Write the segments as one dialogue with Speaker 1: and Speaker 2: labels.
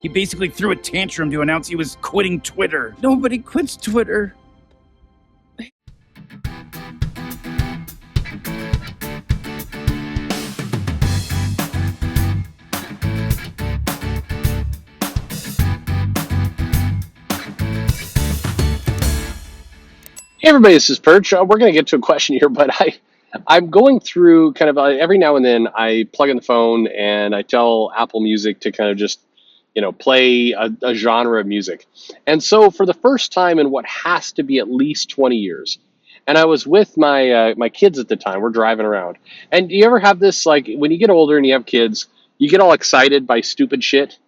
Speaker 1: He basically threw a tantrum to announce he was quitting Twitter. Nobody quits Twitter.
Speaker 2: Hey everybody, this is Perch. We're going to get to a question here, but I'm going through kind of every now and then I plug in the phone and I tell Apple Music to kind of just, play a genre of music. And so for the first time in what has to be at least 20 years, and I was with my kids at the time, we're driving around. And do you ever have this, like when you get older and you have kids, you get all excited by stupid shit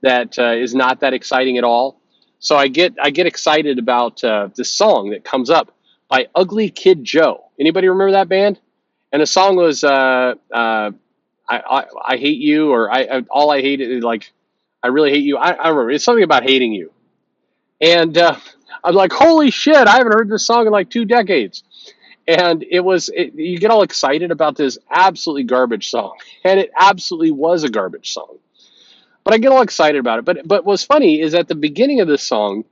Speaker 2: that is not that exciting at all? So I get excited about this song that comes up by Ugly Kid Joe. Anybody remember that band? And the song was I hate you, or I all I hate is like I really hate you. I remember it's something about hating you. And I'm like, holy shit! I haven't heard this song in like 2 decades. And you get all excited about this absolutely garbage song, and it absolutely was a garbage song. But I get all excited about it. But what's funny is at the beginning of this song,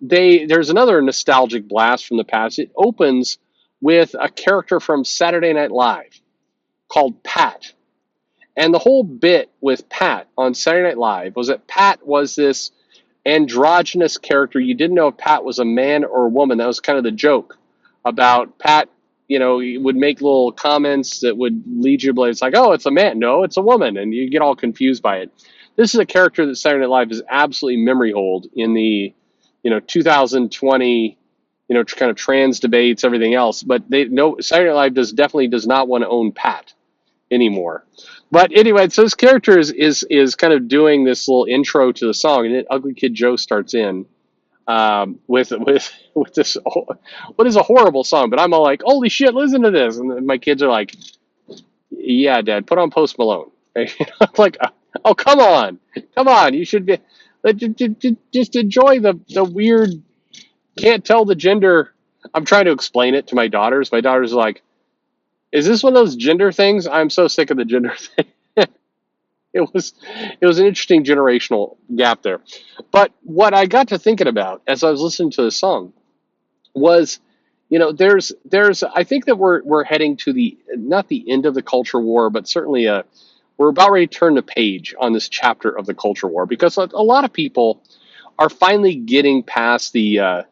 Speaker 2: there's another nostalgic blast from the past. It opens with a character from Saturday Night Live called Pat. And the whole bit with Pat on Saturday Night Live was that Pat was this androgynous character. You didn't know if Pat was a man or a woman. That was kind of the joke about Pat. He would make little comments that would lead you to believe it's like, oh, it's a man. No, it's a woman. And you get all confused by it. This is a character that Saturday Night Live is absolutely memory hold in the 2020, kind of trans debates, everything else. But Saturday Night Live definitely does not want to own Pat anymore. But anyway, so this character is kind of doing this little intro to the song, and then Ugly Kid Joe starts in with this what is a horrible song. But I'm all like, holy shit, listen to this, and my kids are like, yeah, Dad, put on Post Malone. I'm like, oh, come on, you should be just enjoy the weird, can't tell the gender. I'm trying to explain it to my daughters. My daughters are like, is this one of those gender things? I'm so sick of the gender thing. It was an interesting generational gap there. But what I got to thinking about as I was listening to the song was, there's I think that we're heading to not the end of the culture war, but certainly we're about ready to turn the page on this chapter of the culture war, because a lot of people are finally getting past the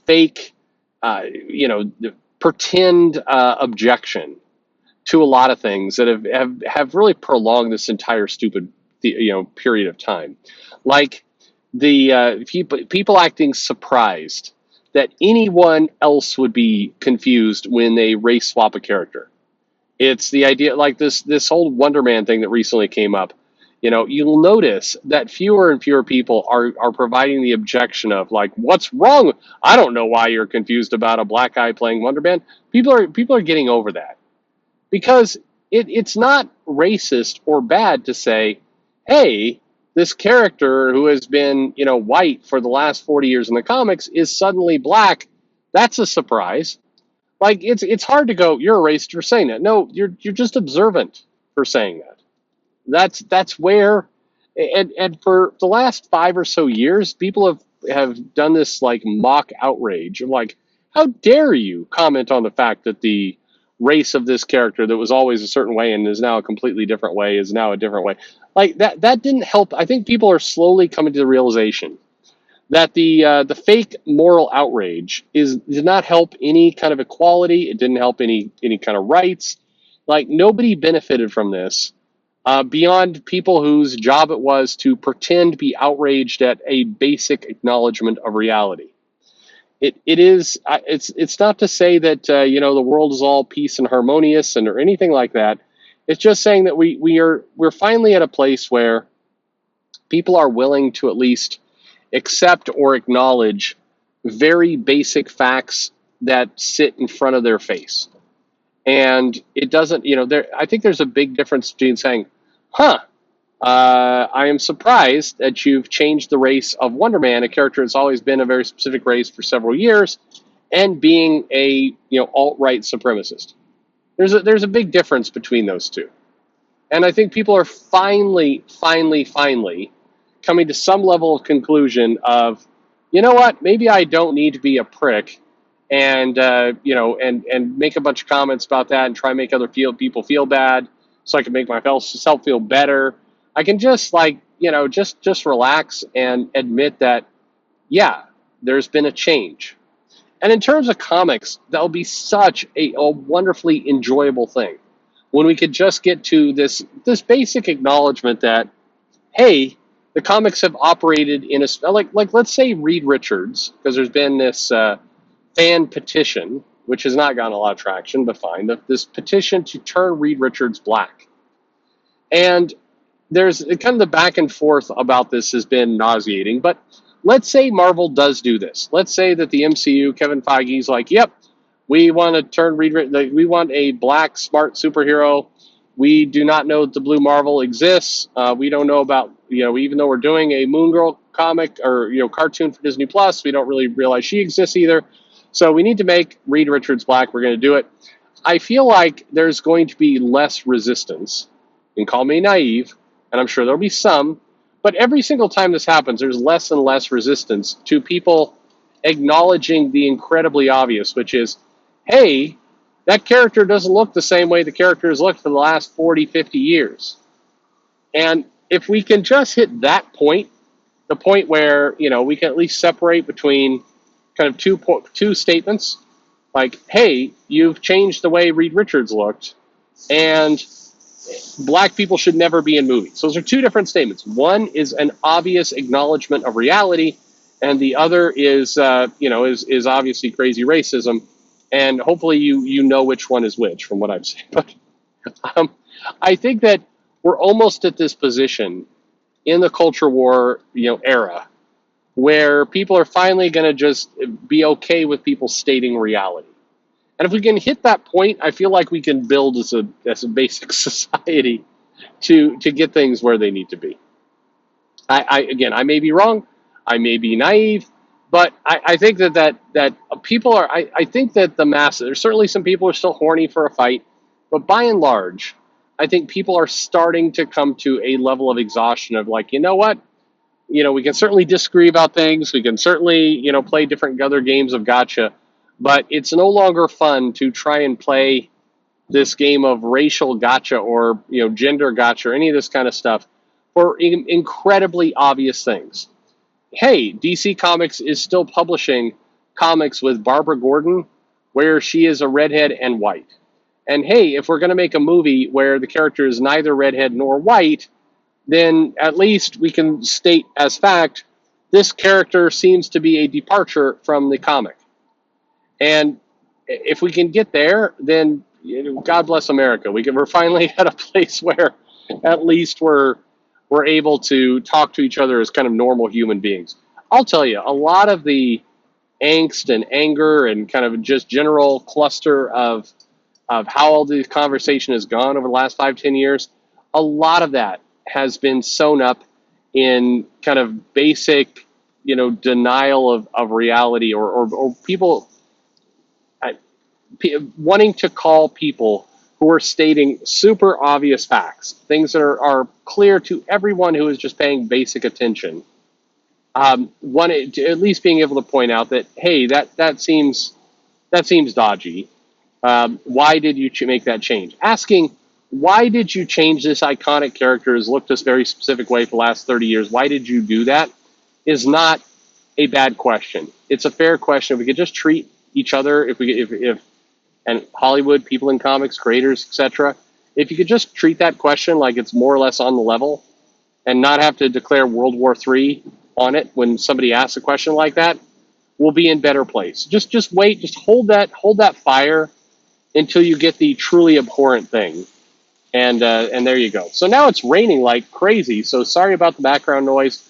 Speaker 2: fake, the pretend objection to a lot of things that have really prolonged this entire stupid period of time, like the people acting surprised that anyone else would be confused when they race swap a character. It's the idea, like this whole Wonder Man thing that recently came up. You'll notice that fewer and fewer people are providing the objection of like, what's wrong? I don't know why you're confused about a black guy playing Wonder Man. People are getting over that, because it's not racist or bad to say, hey, this character who has been white for the last 40 years in the comics is suddenly black. That's a surprise. Like it's hard to go, you're a racist for saying that. No, you're just observant for saying that. That's where, and for the last 5 or so years, people have done this like mock outrage of like, how dare you comment on the fact that the race of this character that was always a certain way and is now a completely different way is now a different way. Like that didn't help. I think people are slowly coming to the realization that the fake moral outrage did not help any kind of equality. It didn't help any kind of rights. Like nobody benefited from this beyond people whose job it was to pretend to be outraged at a basic acknowledgement of reality. It's not to say that the world is all peace and harmonious or anything like that. It's just saying that we're finally at a place where people are willing to at least accept or acknowledge very basic facts that sit in front of their face. And it doesn't, I think there's a big difference between saying, I am surprised that you've changed the race of Wonder Man, a character that's always been a very specific race for several years, and being a alt-right supremacist. There's a big difference between those two. And I think people are finally coming to some level of conclusion of, you know what, maybe I don't need to be a prick and and make a bunch of comments about that and try and make other people feel bad so I can make myself feel better. I can just just relax and admit that, yeah, there's been a change. And in terms of comics, that'll be such a wonderfully enjoyable thing when we could just get to this basic acknowledgement that, hey, the comics have operated in a like let's say Reed Richards, because there's been this fan petition which has not gotten a lot of traction, but fine. This petition to turn Reed Richards black, and there's kind of the back and forth about this has been nauseating. But let's say Marvel does do this. Let's say that the MCU, Kevin Feige's like, yep, we want to turn we want a black smart superhero. We do not know that the Blue Marvel exists. We don't know about, even though we're doing a Moon Girl comic or, cartoon for Disney Plus, we don't really realize she exists either. So we need to make Reed Richards black. We're going to do it. I feel like there's going to be less resistance. You can call me naive, and I'm sure there'll be some, but every single time this happens, there's less and less resistance to people acknowledging the incredibly obvious, which is, hey, that character doesn't look the same way the character has looked for the last 40, 50 years. And if we can just hit that point, the point where, we can at least separate between kind of two statements, like, hey, you've changed the way Reed Richards looked, and black people should never be in movies. Those are two different statements. One is an obvious acknowledgement of reality, and the other is obviously crazy racism. And hopefully you know which one is which from what I've said. But I think that we're almost at this position in the culture war era where people are finally going to just be okay with people stating reality. And if we can hit that point, I feel like we can build as a basic society to get things where they need to be. I may be wrong, I may be naive, but I think that people are. I think that the masses. There's certainly some people who are still horny for a fight, but by and large, I think people are starting to come to a level of exhaustion of like, you know what, we can certainly disagree about things. We can certainly play different other games of gotcha. But it's no longer fun to try and play this game of racial gotcha or gender gotcha or any of this kind of stuff for incredibly obvious things. Hey, DC Comics is still publishing comics with Barbara Gordon where she is a redhead and white. And hey, if we're going to make a movie where the character is neither redhead nor white, then at least we can state as fact this character seems to be a departure from the comic. And if we can get there, then God bless America. We're finally at a place where at least we're able to talk to each other as kind of normal human beings. I'll tell you, a lot of the angst and anger and kind of just general cluster of how all the conversation has gone over the last 5-10 years, a lot of that has been sewn up in kind of basic, denial of reality or people wanting to call people who are stating super obvious facts, things that are clear to everyone who is just paying basic attention. Wanted to at least being able to point out that, hey, that seems dodgy. Why did you make that change? Asking, why did you change this iconic character who's looked this very specific way for the last 30 years? Why did you do that? Is not a bad question. It's a fair question. If we could just treat each other, if and Hollywood, people in comics, creators, etc., if you could just treat that question like it's more or less on the level and not have to declare World War III on it when somebody asks a question like that, we'll be in better place. Just wait, just hold that fire until you get the truly abhorrent thing. And there you go. So now it's raining like crazy, so sorry about the background noise.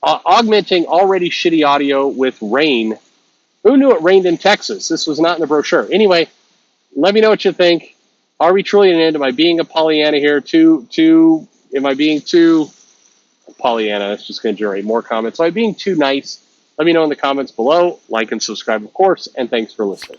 Speaker 2: Augmenting already shitty audio with rain. Who knew it rained in Texas? This was not in the brochure. Anyway, let me know what you think. Are we truly in an end? Am I being a Pollyanna here? Am I being too Pollyanna? It's just going to generate more comments. Am I being too nice? Let me know in the comments below. Like and subscribe, of course, and thanks for listening.